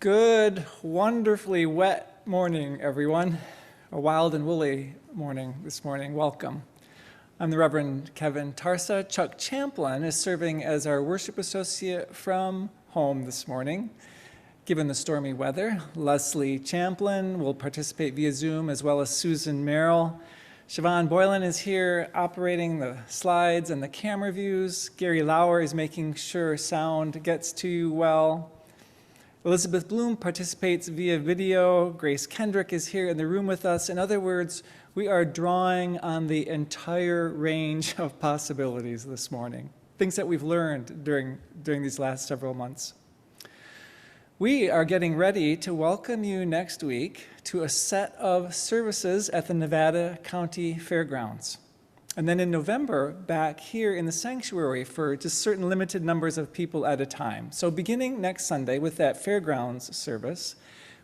Good, wonderfully wet morning, everyone. A wild and woolly morning this morning. Welcome. I'm the Reverend Kevin Tarsa. Chuck Champlin is serving as our worship associate from home this morning. Given the stormy weather, Leslie Champlin will participate via Zoom, as well as Susan Merrill. Siobhan Boylan is here operating the slides and the camera views. Gary Lauer is making sure sound gets to you well. Elizabeth Bloom participates via video. Grace Kendrick is here in the room with us. In other words, we are drawing on the entire range of possibilities this morning, things that we've learned during these last several months. We are getting ready to welcome you next week to a set of services at the Nevada County Fairgrounds. And then in November, back here in the sanctuary for just certain limited numbers of people at a time. So beginning next Sunday with that fairgrounds service,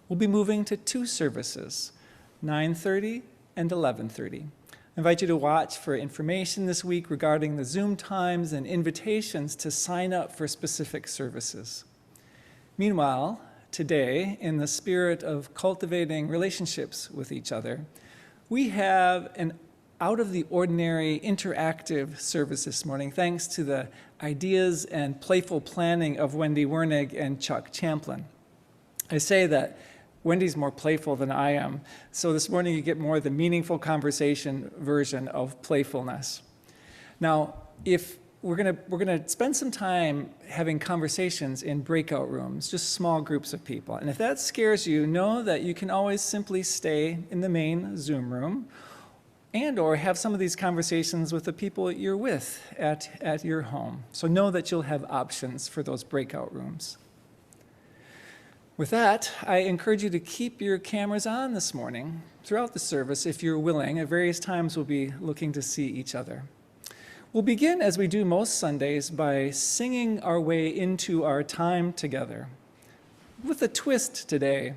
we'll be moving to two services, 9:30 and 11:30. I invite you to watch for information this week regarding the Zoom times and invitations to sign up for specific services. Meanwhile, today, in the spirit of cultivating relationships with each other, we have an out-of-the-ordinary interactive service this morning, thanks to the ideas and playful planning of Wendy Wernigg and Chuck Champlin. I say that Wendy's more playful than I am, so this morning you get more of the meaningful conversation version of playfulness. Now, if we're gonna spend some time having conversations in breakout rooms, just small groups of people, and if that scares you, know that you can always simply stay in the main Zoom room, and or have some of these conversations with the people you're with at your home. So know that you'll have options for those breakout rooms. With that, I encourage you to keep your cameras on this morning throughout the service if you're willing. At various times we'll be looking to see each other. We'll begin, as we do most Sundays, by singing our way into our time together. With a twist today.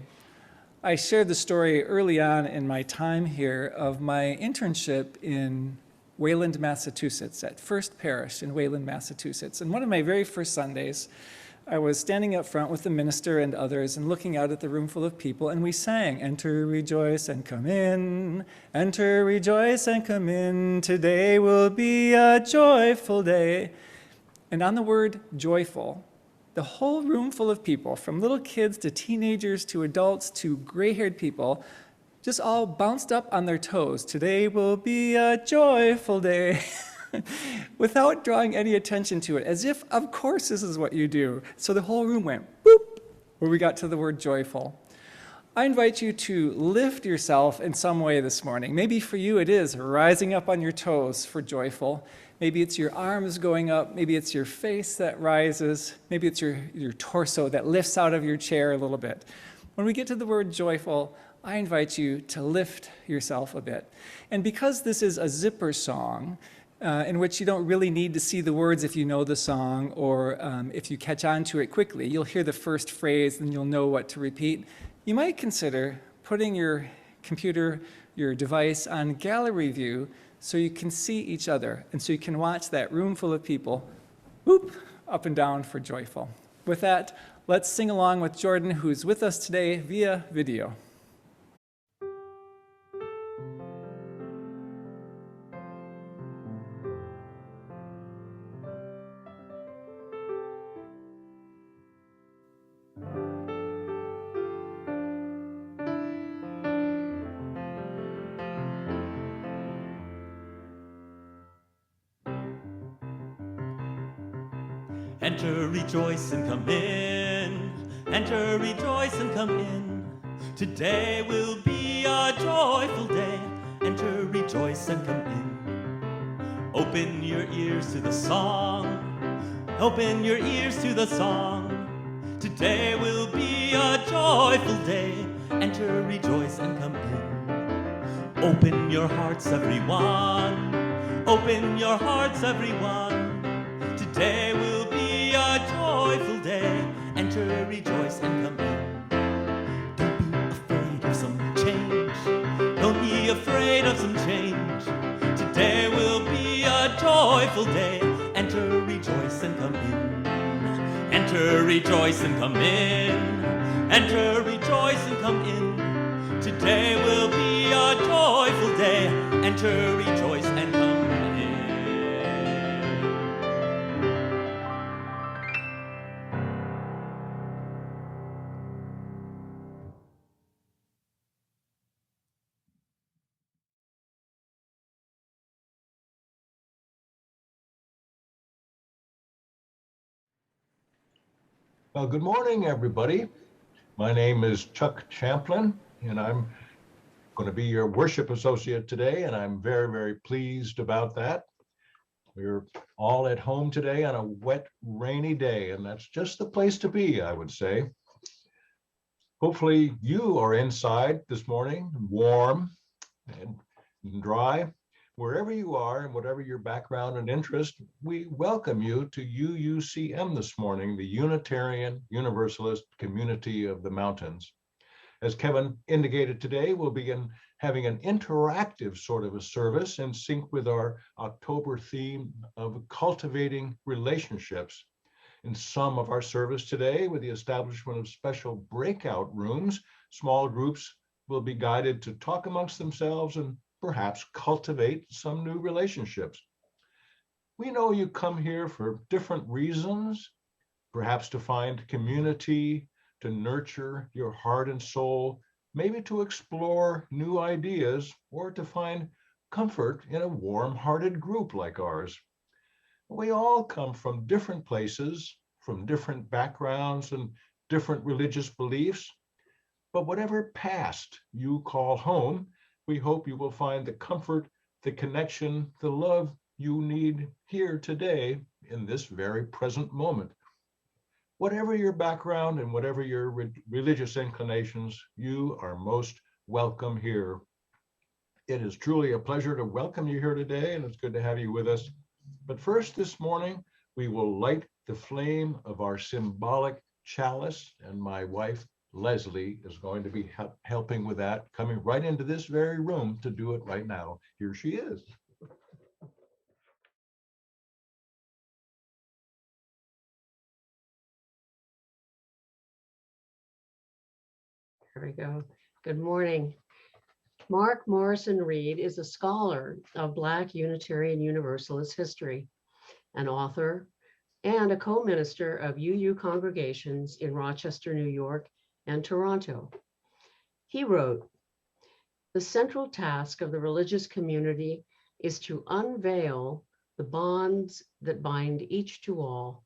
I shared the story early on in my time here of my internship in Wayland, Massachusetts, at First Parish in Wayland, Massachusetts. And one of my very first Sundays, I was standing up front with the minister and others and looking out at the room full of people, and we sang, "Enter, rejoice, and come in. Enter, rejoice, and come in. Today will be a joyful day." And on the word joyful, the whole room full of people, from little kids to teenagers to adults to gray-haired people, just all bounced up on their toes. Today will be a joyful day, without drawing any attention to it, as if, of course, this is what you do. So the whole room went boop, where we got to the word joyful. I invite you to lift yourself in some way this morning. Maybe for you it is rising up on your toes for joyful. Maybe it's your arms going up. Maybe it's your face that rises. Maybe it's your torso that lifts out of your chair a little bit. When we get to the word joyful, I invite you to lift yourself a bit. And because this is a zipper song, in which you don't really need to see the words if you know the song or if you catch on to it quickly, you'll hear the first phrase and you'll know what to repeat. You might consider putting your computer, your device on gallery view so you can see each other and so you can watch that room full of people, whoop, up and down for joyful. With that, let's sing along with Jordan, who's with us today via video. Enter, rejoice, and come in. Enter, rejoice, and come in. Today will be a joyful day. Enter, rejoice, and come in. Open your ears to the song. Open your ears to the song. Today will be a joyful day. Enter, rejoice, and come in. Open your hearts, everyone. Open your hearts, everyone. Today will be a joyful day. Enter, rejoice, and come in. Don't be afraid of some change. Don't be afraid of some change. Today will be a joyful day. Enter, rejoice, and come in. Enter, rejoice, and come in. Enter, rejoice, and come in. Today will be a joyful day. Enter, rejoice, and come in. Well, good morning, everybody. My name is Chuck Champlin, and I'm going to be your worship associate today, and I'm very, very pleased about that. We're all at home today on a wet, rainy day, and that's just the place to be, I would say. Hopefully you are inside this morning, warm and dry. Wherever you are and whatever your background and interest, we welcome you to UUCM this morning, the Unitarian Universalist Community of the Mountains. As Kevin indicated today, we'll begin having an interactive sort of a service in sync with our October theme of cultivating relationships. In some of our service today, with the establishment of special breakout rooms, small groups will be guided to talk amongst themselves and perhaps cultivate some new relationships. We know you come here for different reasons, perhaps to find community, to nurture your heart and soul, maybe to explore new ideas, or to find comfort in a warm-hearted group like ours. We all come from different places, from different backgrounds and different religious beliefs, but whatever past you call home, we hope you will find the comfort, the connection, the love you need here today in this very present moment. Whatever your background and whatever your religious inclinations, you are most welcome here. It is truly a pleasure to welcome you here today, and it's good to have you with us. But first this morning, we will light the flame of our symbolic chalice, and my wife, Leslie, is going to be helping with that, coming right into this very room to do it right now. Here she is. There we go. Good morning. Mark Morrison Reed is a scholar of Black Unitarian Universalist history, an author, and a co-minister of UU congregations in Rochester, New York, and Toronto. He wrote, "The central task of the religious community is to unveil the bonds that bind each to all.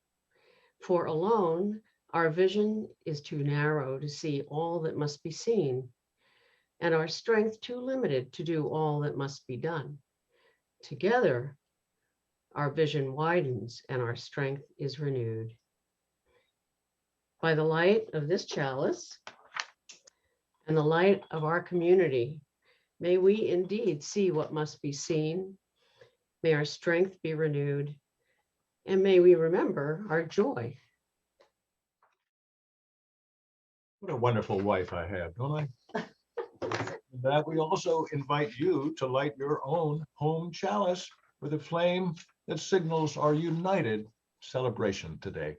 For alone, our vision is too narrow to see all that must be seen, and our strength too limited to do all that must be done. Together, our vision widens and our strength is renewed." By the light of this chalice and the light of our community, may we indeed see what must be seen, may our strength be renewed, and may we remember our joy. What a wonderful wife I have, don't I? That we also invite you to light your own home chalice with a flame that signals our united celebration today.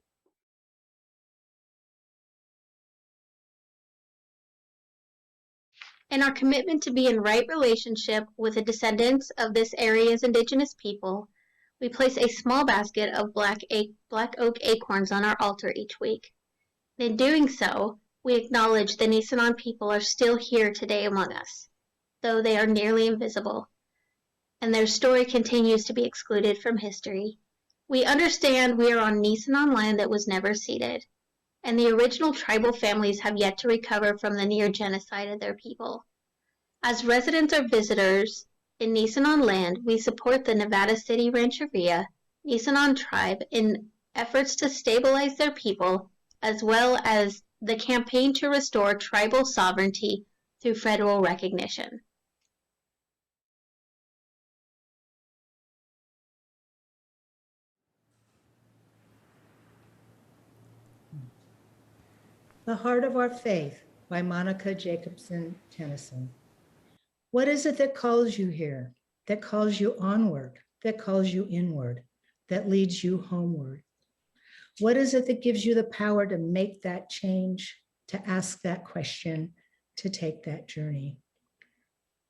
In our commitment to be in right relationship with the descendants of this area's indigenous people, we place a small basket of black oak acorns on our altar each week. In doing so, we acknowledge the Nisenan people are still here today among us, though they are nearly invisible, and their story continues to be excluded from history. We understand we are on Nisenan land that was never ceded, and the original tribal families have yet to recover from the near genocide of their people. As residents or visitors in Nisenan land, we support the Nevada City Rancheria Nisenan tribe in efforts to stabilize their people, as well as the campaign to restore tribal sovereignty through federal recognition. The Heart of Our Faith by Monica Jacobson Tennyson. What is it that calls you here, that calls you onward, that calls you inward, that leads you homeward? What is it that gives you the power to make that change, to ask that question, to take that journey.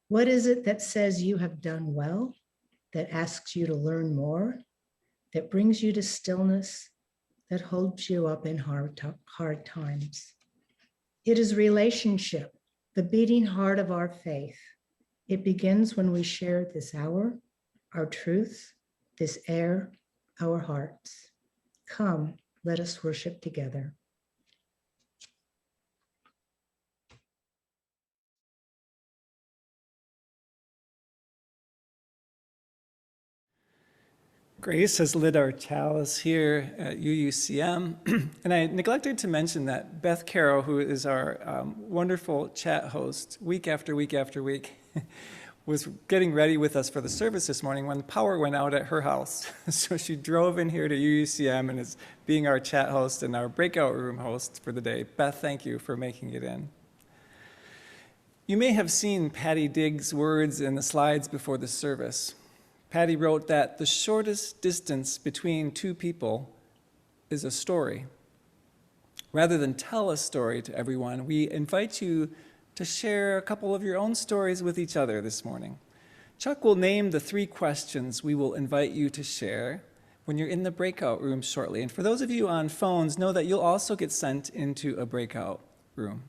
What is it that says you have done well, that asks you to learn more, that brings you to stillness, that holds you up in hard times? It is relationship, the beating heart of our faith. It begins when we share this hour, our truth, this air, our hearts. Come, let us worship together. Grace has lit our chalice here at UUCM. And I neglected to mention that Beth Carroll, who is our wonderful chat host week after week after week, was getting ready with us for the service this morning when the power went out at her house. So she drove in here to UUCM and is being our chat host and our breakout room host for the day. Beth, thank you for making it in. You may have seen Patty Diggs' words in the slides before the service. Patty wrote that the shortest distance between two people is a story. Rather than tell a story to everyone, we invite you to share a couple of your own stories with each other this morning. Chuck will name the 3 questions we will invite you to share when you're in the breakout room shortly. And for those of you on phones, know that you'll also get sent into a breakout room.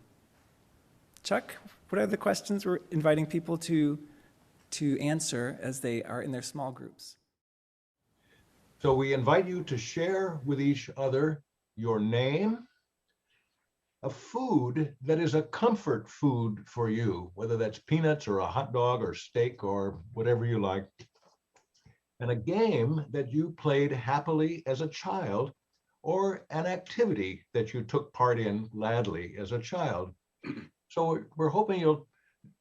Chuck, what are the questions we're inviting people to answer as they are in their small groups? So we invite you to share with each other your name, a food that is a comfort food for you, whether that's peanuts or a hot dog or steak or whatever you like, and a game that you played happily as a child or an activity that you took part in gladly as a child. So we're hoping you'll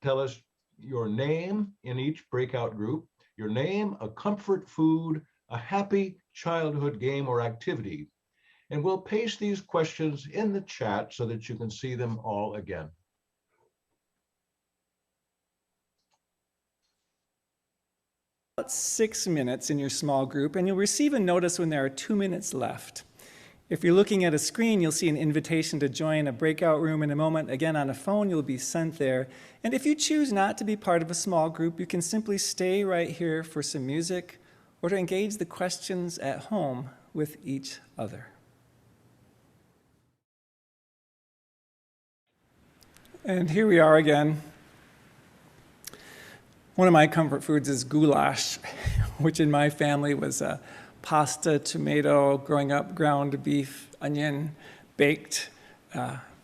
tell us your name in each breakout group, your name, a comfort food, a happy childhood game or activity. And we'll paste these questions in the chat so that you can see them all again. About 6 minutes in your small group, and you'll receive a notice when there are 2 minutes left. If you're looking at a screen, you'll see an invitation to join a breakout room in a moment. Again, on a phone, you'll be sent there. And if you choose not to be part of a small group, you can simply stay right here for some music or to engage the questions at home with each other. And here we are again. One of my comfort foods is goulash, which in my family was pasta, tomato, growing up, ground beef, onion, baked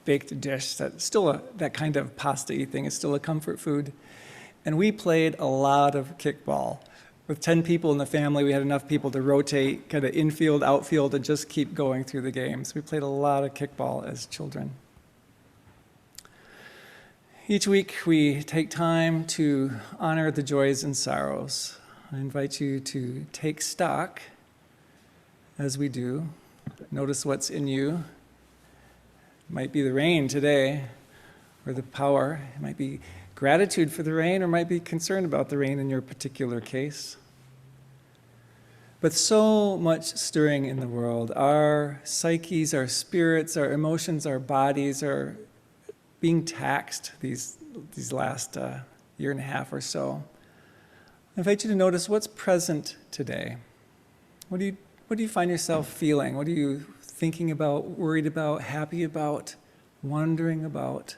dish. That's still that kind of pasta-y thing is still a comfort food. And we played a lot of kickball. With 10 people in the family, we had enough people to rotate, kind of infield, outfield, and just keep going through the games. We played a lot of kickball as children. Each week, we take time to honor the joys and sorrows. I invite you to take stock as we do. Notice what's in you. It might be the rain today, or the power. It might be gratitude for the rain, or might be concern about the rain in your particular case. But so much stirring in the world. Our psyches, our spirits, our emotions, our bodies are being taxed these last year and a half or so. I invite you to notice what's present today. What do you find yourself feeling? What are you thinking about, worried about, happy about, wondering about?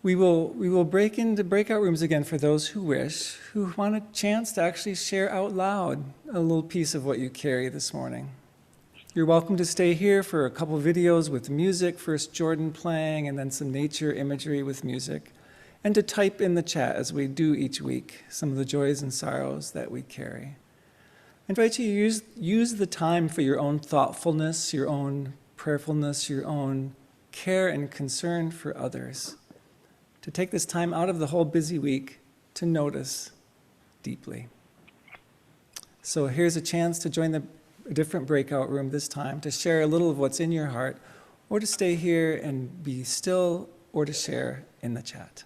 We will break into breakout rooms again for those who wish, who want a chance to actually share out loud a little piece of what you carry this morning. You're welcome to stay here for a couple videos with music, first Jordan playing, and then some nature imagery with music, and to type in the chat as we do each week some of the joys and sorrows that we carry. I invite you to use the time for your own thoughtfulness, your own prayerfulness, your own care and concern for others. To take this time out of the whole busy week to notice deeply. So here's a chance to join a different breakout room this time, to share a little of what's in your heart, or to stay here and be still, or to share in the chat.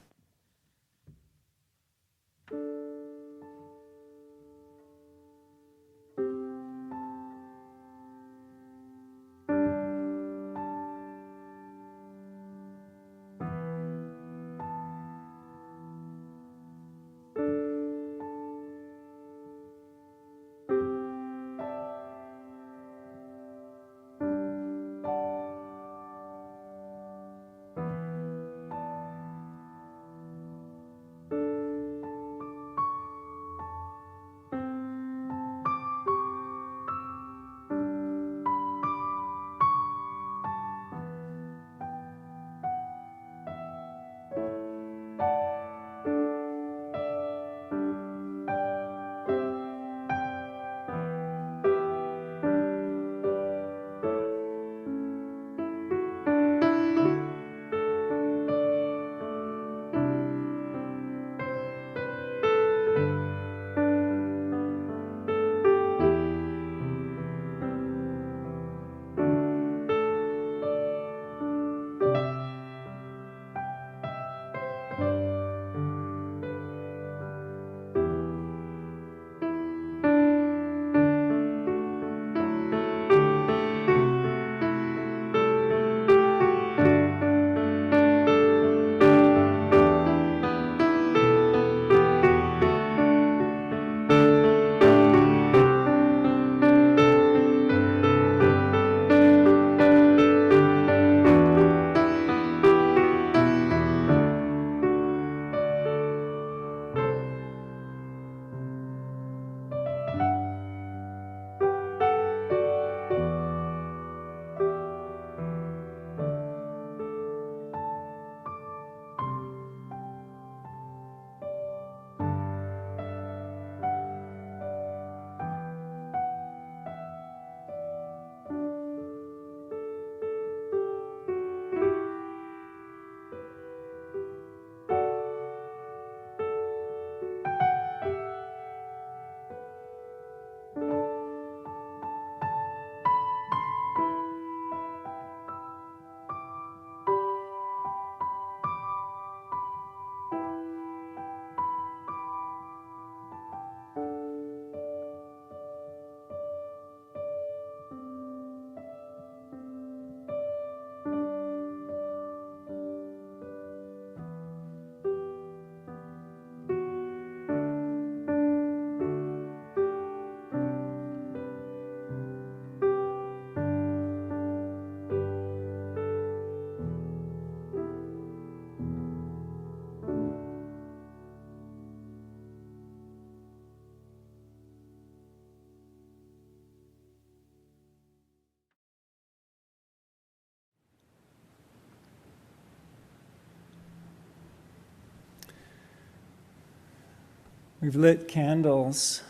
We've lit candles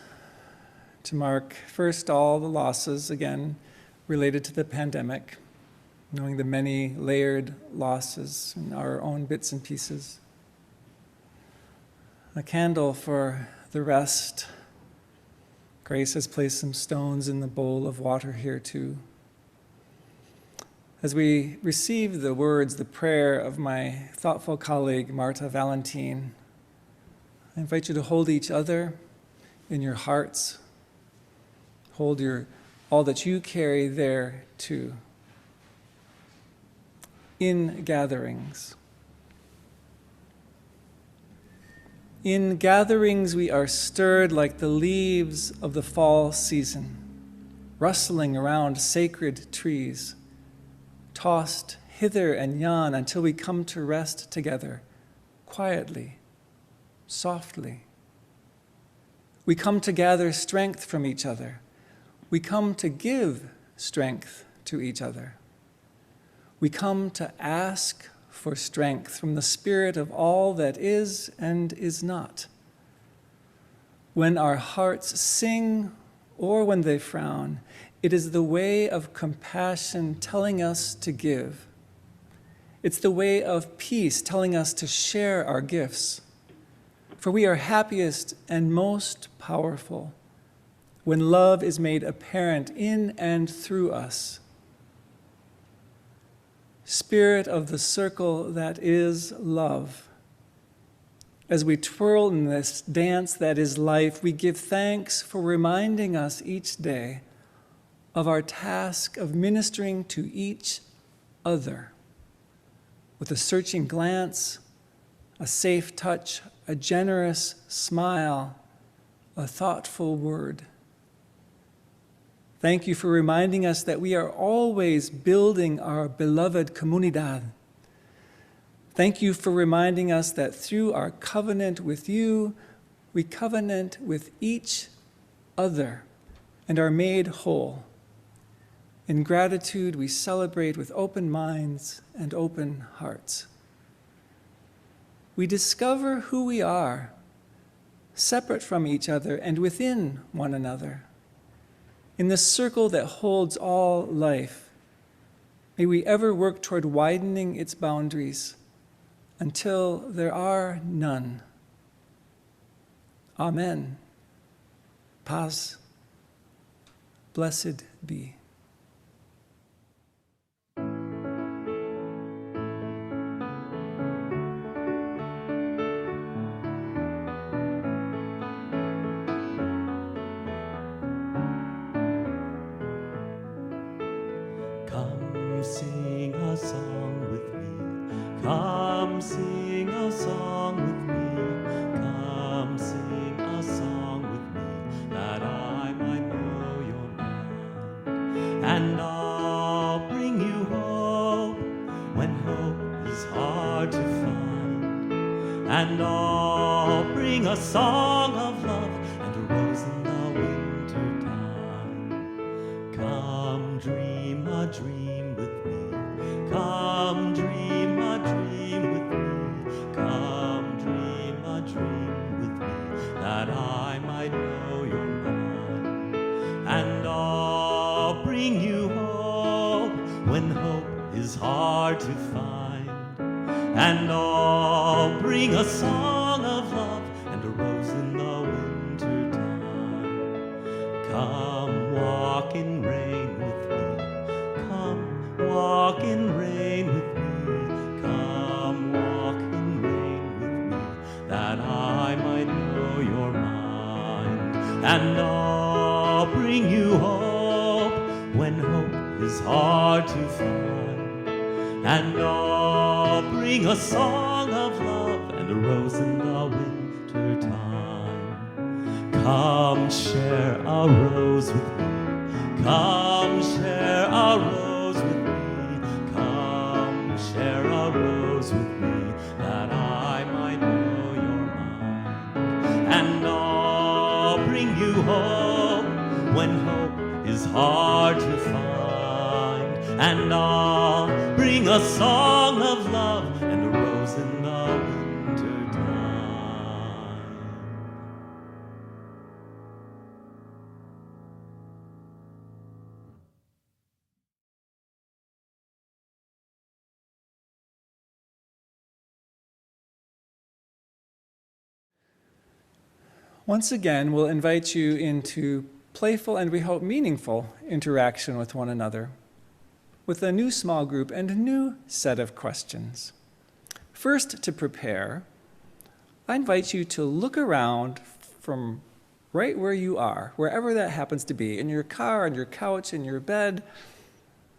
to mark first all the losses, again, related to the pandemic, knowing the many layered losses in our own bits and pieces. A candle for the rest. Grace has placed some stones in the bowl of water here too. As we receive the words, the prayer of my thoughtful colleague, Marta Valentine, I invite you to hold each other in your hearts. Hold all that you carry there too. In gatherings. In gatherings, we are stirred like the leaves of the fall season, rustling around sacred trees, tossed hither and yon until we come to rest together, quietly, softly. We come to gather strength from each other. We come to give strength to each other. We come to ask for strength from the Spirit of all that is and is not. When our hearts sing or when they frown, it is the way of compassion telling us to give. It's the way of peace telling us to share our gifts. For we are happiest and most powerful when love is made apparent in and through us. Spirit of the circle that is love. As we twirl in this dance that is life, we give thanks for reminding us each day of our task of ministering to each other with a searching glance, a safe touch, a generous smile, a thoughtful word. Thank you for reminding us that we are always building our beloved comunidad. Thank you for reminding us that through our covenant with you, we covenant with each other and are made whole. In gratitude, we celebrate with open minds and open hearts. We discover who we are, separate from each other and within one another. In the circle that holds all life, may we ever work toward widening its boundaries until there are none. Amen. Paz. Blessed be. Come sing a song with me. Come sing a song with me. Come sing a song with me, that I might know your mind. And I'll bring you hope when hope is hard to find. And I'll bring a song of love and a rose in the winter time. Come dream a dream with me. Come dream a dream with me. Come dream a dream with me, that I might know your mind. And I'll bring you hope when hope is hard to find. And I'll bring a song of love and a rose in the winter time. Come walk in rain with me. Come walk in rain with me. Come walk in rain with me, that I might know your mind. And I'll bring you hope when hope is hard to find. And I'll bring a song of love and a rose in the winter time. Come share a rose with me. Come share a rose with me. Come share a rose with me, that I might know your mind. And I'll bring you hope when hope is hard to find. And I'll bring a song of love, and a rose in the winter time. Once again, we'll invite you into playful and we hope meaningful interaction with one another, with a new small group and a new set of questions. First, to prepare, I invite you to look around from right where you are, wherever that happens to be, in your car, on your couch, in your bed,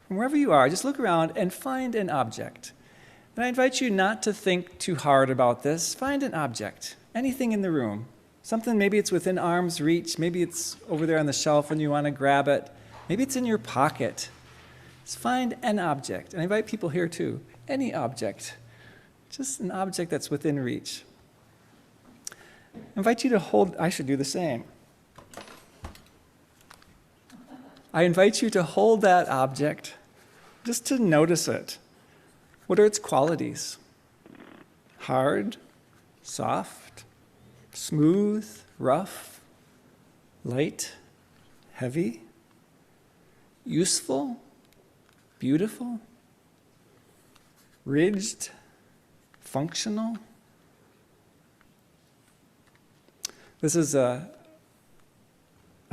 from wherever you are, just look around and find an object. And I invite you not to think too hard about this. Find an object, anything in the room. Something, maybe it's within arm's reach, maybe it's over there on the shelf and you want to grab it. Maybe it's in your pocket. Just find an object. And I invite people here too, any object, just an object that's within reach. I invite you to hold, I should do the same. I invite you to hold that object, just to notice it. What are its qualities? Hard, soft, smooth, rough, light, heavy, useful, beautiful, ridged, functional. This is a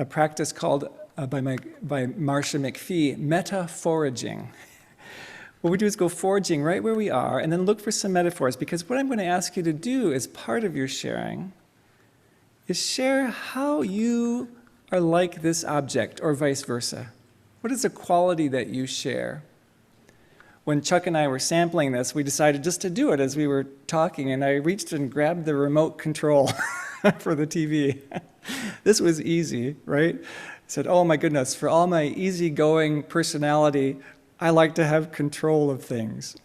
practice called by Marcia McPhee, meta-foraging. What we do is go foraging right where we are and then look for some metaphors, because what I'm going to ask you to do as part of your sharing is share how you are like this object or vice versa. What is a quality that you share? When Chuck and I were sampling this, we decided just to do it as we were talking, and I reached and grabbed the remote control for the TV. This was easy, right? I said, oh my goodness, for all my easygoing personality, I like to have control of things.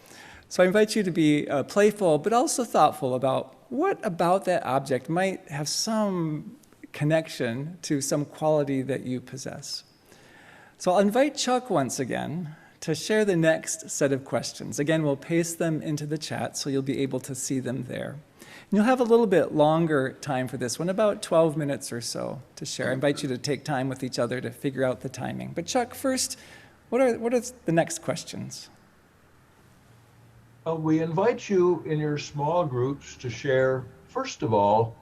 So I invite you to be playful, but also thoughtful about what about that object might have some connection to some quality that you possess. So I'll invite Chuck once again to share the next set of questions. Again, we'll paste them into the chat so you'll be able to see them there. And you'll have a little bit longer time for this one, about 12 minutes or so to share. I invite you to take time with each other to figure out the timing. But Chuck, first, what are the next questions? We invite you in your small groups to share, first of all,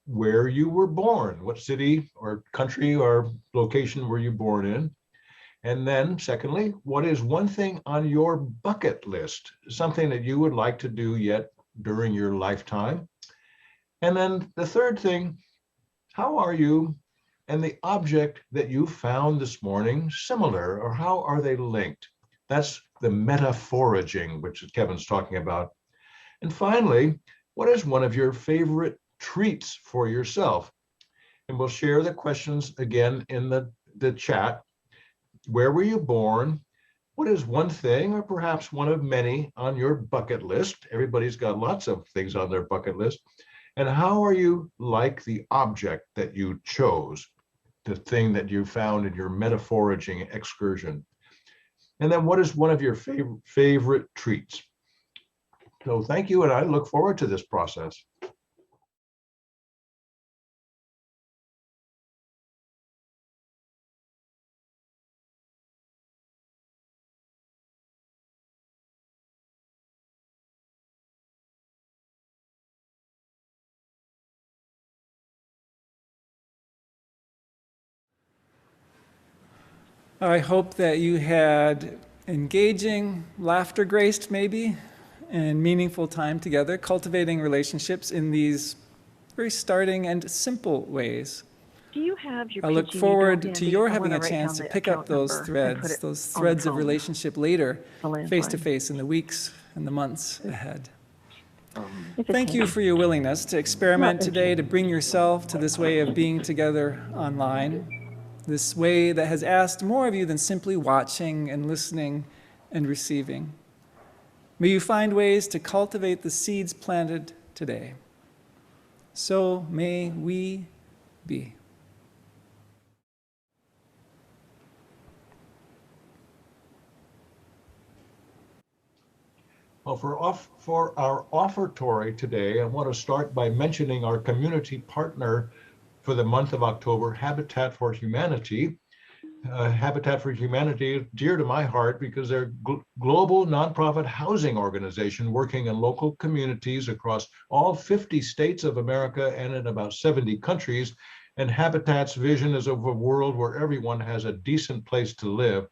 where you were born, what city or country or location were you born in? And then secondly, what is one thing on your bucket list, something that you would like to do yet during your lifetime? And then the third thing, how are you and the object that you found this morning similar, or how are they linked? That's the meta-foraging, which Kevin's talking about. And finally, what is one of your favorite treats for yourself? And we'll share the questions again in the chat. Where were you born? What is one thing, or perhaps one of many, on your bucket list? Everybody's got lots of things on their bucket list. And how are you like the object that you chose, the thing that you found in your meta-foraging excursion? And then what is one of your favorite treats? So thank you, and I look forward to this process. I hope that you had engaging, laughter-graced maybe, and meaningful time together, cultivating relationships in these very starting and simple ways. Do you have your I look PG forward handy? to your I having wanna a write chance down to the pick up account those number and threads, put it those on threads the of phone. relationship later, The landline. face-to-face in the weeks and the months ahead. If it's Thank you handy. for your willingness to experiment Not today, to bring yourself to this way of being together online, this way that has asked more of you than simply watching and listening and receiving. May you find ways to cultivate the seeds planted today. So may we be. Well, for our offertory today, I want to start by mentioning our community partner for the month of October, Habitat for Humanity. Habitat for Humanity dear to my heart because they're a global nonprofit housing organization working in local communities across all 50 states of America and in about 70 countries. And Habitat's vision is of a world where everyone has a decent place to live.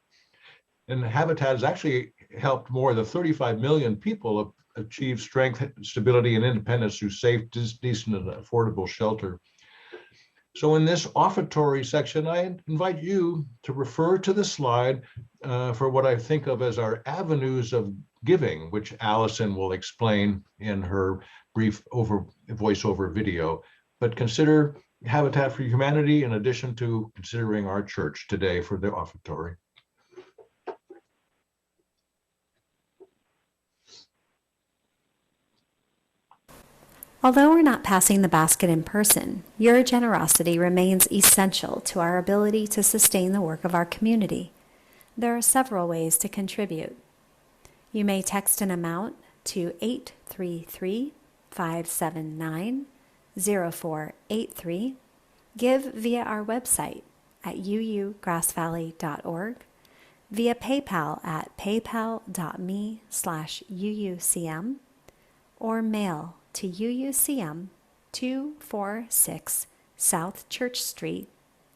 And Habitat has actually helped more than 35 million people achieve strength, stability, and independence through safe, decent, and affordable shelter. So in this offertory section, I invite you to refer to the slide for what I think of as our avenues of giving, which Allison will explain in her brief voiceover video. But consider Habitat for Humanity in addition to considering our church today for the offertory. Although we're not passing the basket in person, your generosity remains essential to our ability to sustain the work of our community. There are several ways to contribute. You may text an amount to 833-579-0483, give via our website at uugrassvalley.org, via PayPal at paypal.me/UUCM, or mail to UUCM 246 South Church Street,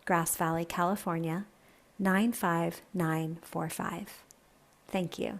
Grass Valley, California, 95945. Thank you.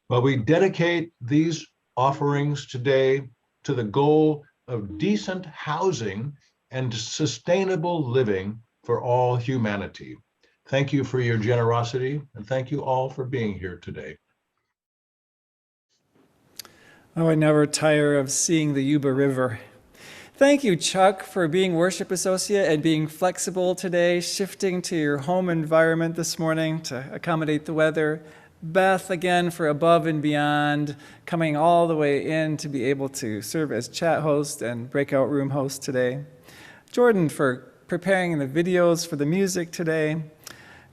Well, we dedicate these offerings today to the goal of decent housing and sustainable living for all humanity. Thank you for your generosity, and thank you all for being here today. Oh, I never tire of seeing the Yuba River. Thank you, Chuck, for being worship associate and being flexible today, shifting to your home environment this morning to accommodate the weather. Beth, again, for above and beyond, coming all the way in to be able to serve as chat host and breakout room host today. Jordan, for preparing the videos for the music today.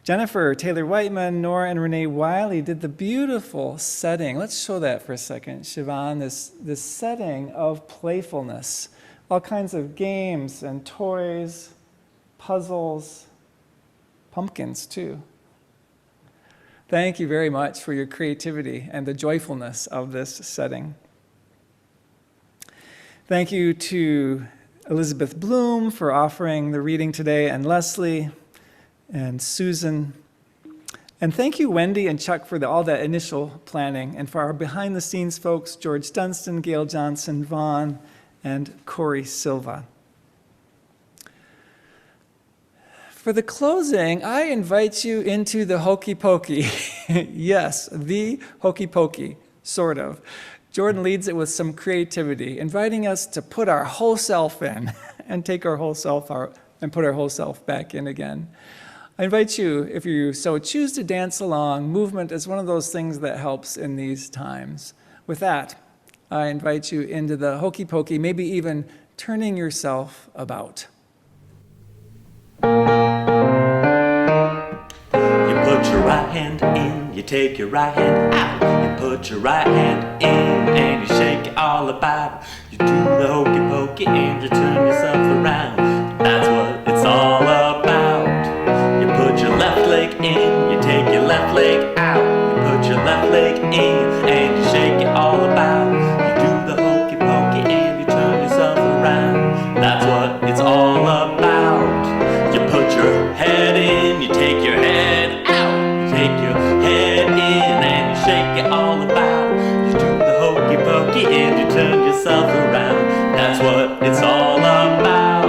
Jennifer, Taylor Whiteman, Nora, and Renee Wiley did the beautiful setting. Let's show that for a second, Siobhan, this setting of playfulness. All kinds of games and toys, puzzles, pumpkins too. Thank you very much for your creativity and the joyfulness of this setting. Thank you to Elizabeth Bloom for offering the reading today, and Leslie and Susan. And thank you, Wendy and Chuck, for all that initial planning, and for our behind-the-scenes folks, George Dunstan, Gail Johnson, Vaughn, and Corey Silva. For the closing, I invite you into the hokey pokey. Yes, the hokey pokey, sort of. Jordan leads it with some creativity, inviting us to put our whole self in and take our whole self out and put our whole self back in again. I invite you, if you so choose, to dance along. Movement is one of those things that helps in these times. With that, I invite you into the hokey pokey, maybe even turning yourself about. You put your right hand in, you take your right hand out. You put your right hand in and you shake it all about. You do the hokey pokey and you turn yourself around. That's what it's all about. You put your left leg in, you take your left leg out. You put your left leg in and you shake it all about. You do the hokey pokey and you turn yourself around. That's what it's all about. You put your head in, you take your head out. You take your head in and you shake it all about. You do the hokey pokey and you turn yourself around. That's what it's all about.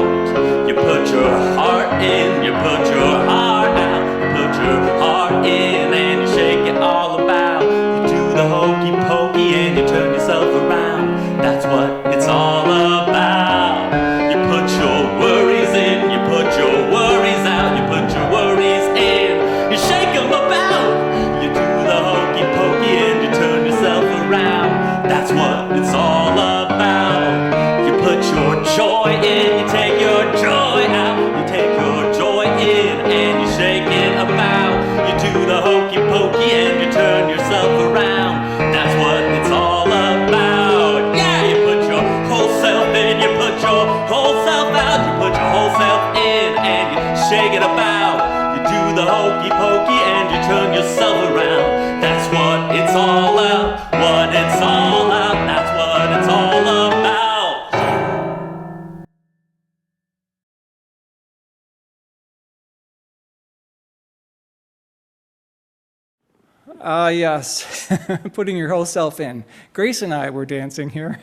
You put your heart in, you put your heart out. You put your heart in and you shake it all about. You do the hokey pokey and you turn yourself around. That's what it's all about. You put your worries in, you put your worries out. You put your worries in, you shake them about. You do the hokey pokey and you turn yourself around. That's what it's all about. You put your joy in, you take your joy out. You take your joy in and you shake it about. You do the hokey pokey and you turn yourself around. That's what it's all about. Yeah, you put your whole self in, you put your whole self out. You put your whole self in and you shake it about. You do the hokey pokey and you turn yourself around. That's what it's all about. What it's all about. That's what it's all about. Yes, putting your whole self in. Grace and I were dancing here.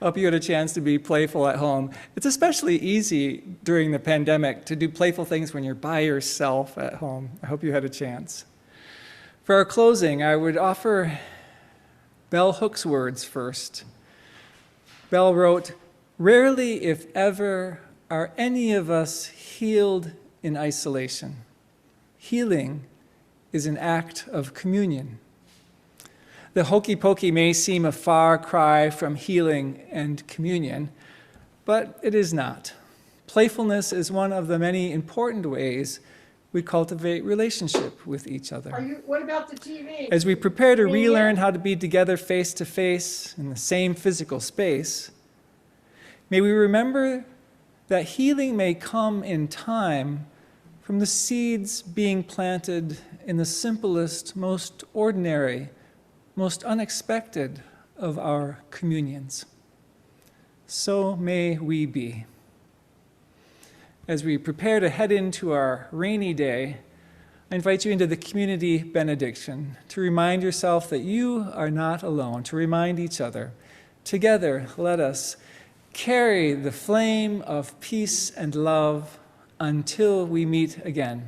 Hope you had a chance to be playful at home. It's especially easy during the pandemic to do playful things when you're by yourself at home. I hope you had a chance. For our closing, I would offer Bell Hook's words first. Bell wrote, "Rarely, if ever, are any of us healed in isolation. Healing is an act of communion." The hokey pokey may seem a far cry from healing and communion, but it is not. Playfulness is one of the many important ways we cultivate relationship with each other. What about the TV? As we prepare to relearn how to be together face to face in the same physical space, may we remember that healing may come in time from the seeds being planted in the simplest, most ordinary, most unexpected of our communions. So may we be. As we prepare to head into our rainy day, I invite you into the Community Benediction to remind yourself that you are not alone, to remind each other. Together, let us carry the flame of peace and love until we meet again.